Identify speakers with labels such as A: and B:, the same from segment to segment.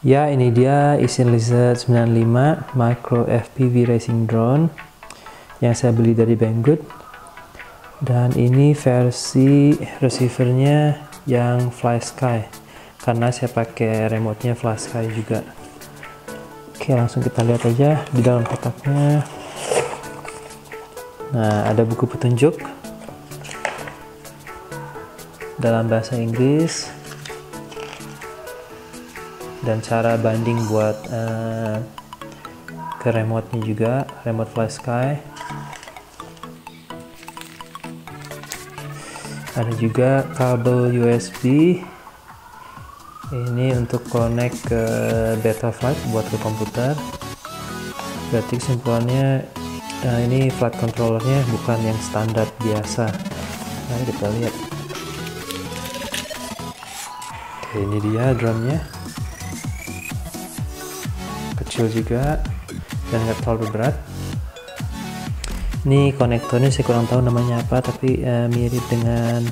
A: Ya, ini dia Isin Lizard 95 Micro FPV Racing Drone yang saya beli dari Banggood. Dan ini versi receivernya yang FlySky, karena saya pakai remote-nya FlySky juga. Oke, langsung kita lihat aja di dalam kotaknya. Nah, ada buku petunjuk dalam bahasa Inggris dan cara banding buat ke remote-nya juga, remote FlySky. Ada juga kabel USB, ini untuk connect ke Betaflight buat ke komputer. Berarti kesimpulannya ini flight controllernya bukan yang standar biasa. Mari kita lihat. Oke, ini dia drone-nya, kecil juga dan nggak terlalu berat. Ini konektornya saya kurang tahu namanya apa, tapi mirip dengan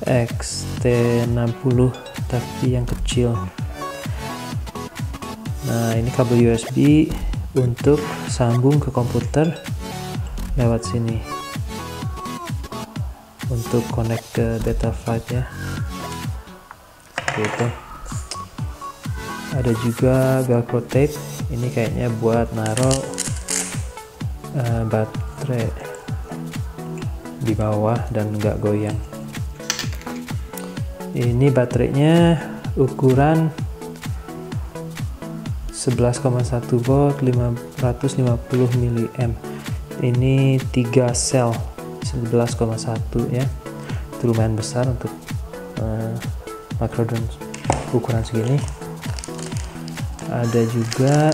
A: XT60 tapi yang kecil. Nah, ini kabel USB untuk sambung ke komputer lewat sini untuk connect ke Betaflight ya. Gitu. Ada juga velcro tape, ini kayaknya buat naruh baterai di bawah dan nggak goyang. Ini baterainya ukuran 11,1 volt 550 mAh. Ini 3 sel 11,1 ya. Itu lumayan besar untuk macro drone ukuran segini. Ada juga,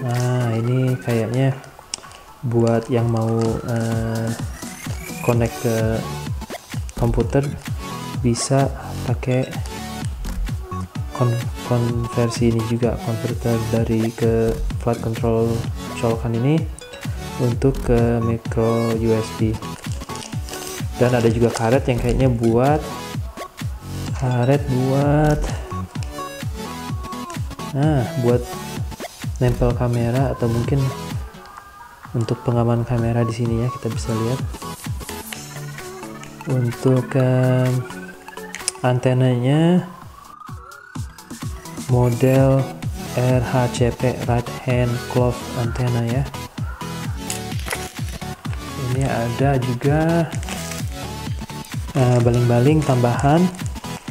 A: nah ini kayaknya buat yang mau connect ke komputer, bisa pakai konversi ini juga, konverter dari ke flight control colokan ini untuk ke micro USB. Dan ada juga karet yang kayaknya buat buat nempel kamera, atau mungkin untuk pengaman kamera di sini ya, kita bisa lihat. Untuk antenanya model RHCP, right hand clove antenna ya. Ini ada juga baling-baling tambahan,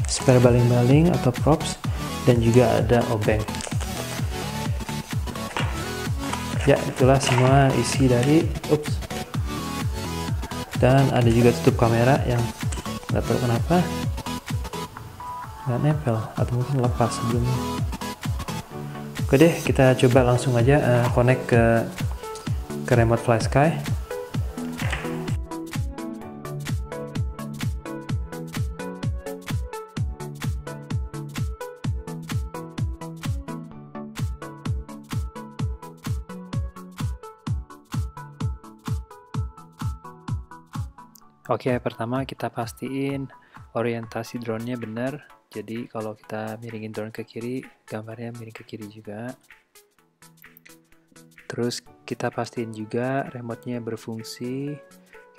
A: spare baling-baling atau props, dan juga ada obeng. Ya, itulah semua isi dari dan ada juga tutup kamera yang nggak tahu kenapa nggak nempel atau mungkin lepas sebelumnya. Oke deh, kita coba langsung aja connect ke remote FlySky. Oke, pertama kita pastiin orientasi drone-nya benar. Jadi kalau kita miringin drone ke kiri, gambarnya miring ke kiri juga. Terus kita pastiin juga remote-nya berfungsi.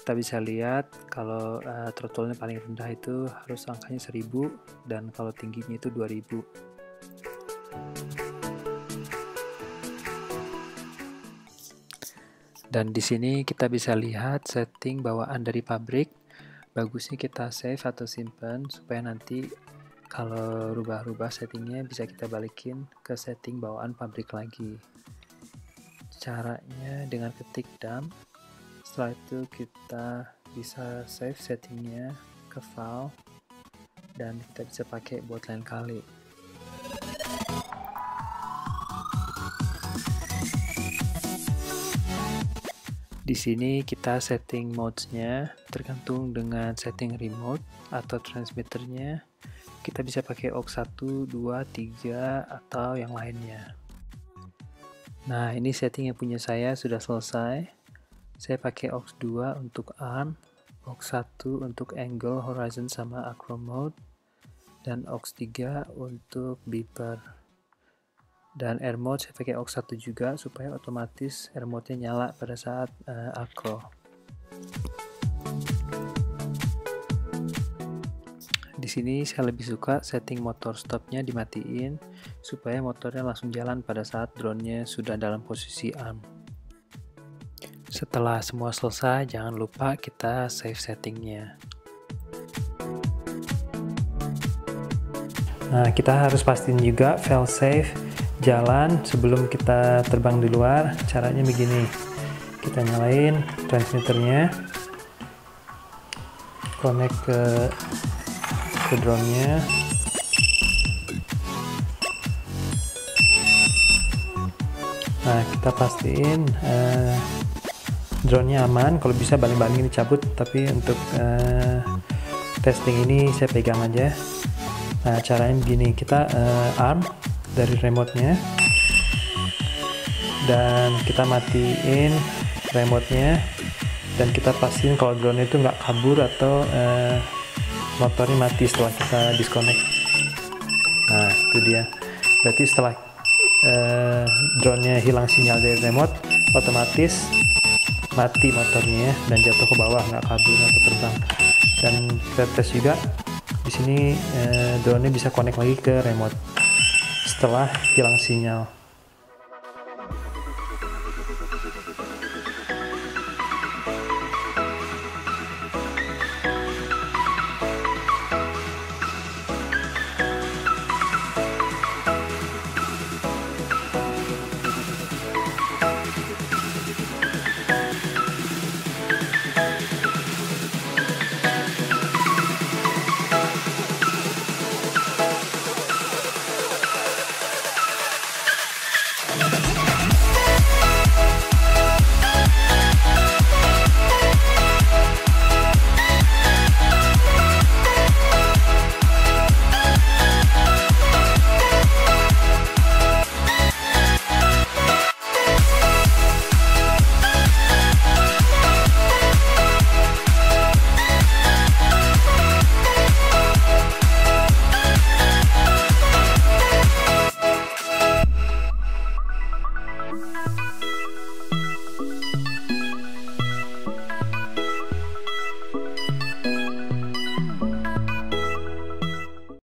A: Kita bisa lihat kalau throttle-nya paling rendah itu harus angkanya 1000, dan kalau tingginya itu 2000. Dan di sini kita bisa lihat setting bawaan dari pabrik. Bagusnya kita save atau simpan supaya nanti kalau rubah-rubah settingnya bisa kita balikin ke setting bawaan pabrik lagi. Caranya dengan ketik dump. Setelah itu kita bisa save settingnya ke file dan kita bisa pakai buat lain kali. Di sini kita setting modes-nya tergantung dengan setting remote atau transmitternya. Kita bisa pakai aux 1, 2, 3 atau yang lainnya. Nah, ini setting yang punya saya sudah selesai. Saya pakai aux 2 untuk arm, aux 1 untuk angle, horizon sama acro mode, dan aux 3 untuk beeper. Dan air mode saya pakai aux 1 juga supaya otomatis air mode-nya nyala pada saat acro. Di sini saya lebih suka setting motor stopnya dimatiin supaya motornya langsung jalan pada saat drone-nya sudah dalam posisi arm. Setelah semua selesai, jangan lupa kita save settingnya. Nah, kita harus pastiin juga fail safe jalan sebelum kita terbang di luar. Caranya begini, kita nyalain transmitternya, connect ke drone-nya. Nah, kita pastiin drone-nya aman. Kalau bisa baling-baling ini cabut, tapi untuk testing ini saya pegang aja. Nah, caranya begini, kita arm dari remote-nya dan kita matiin remote-nya dan kita pastiin kalau drone itu nggak kabur atau motornya mati setelah kita disconnect. Nah, itu dia. Berarti setelah drone-nya hilang sinyal dari remote, otomatis mati motornya dan jatuh ke bawah, nggak kabur atau terbang. Dan kita tes juga di sini drone-nya bisa connect lagi ke remote setelah hilang sinyal.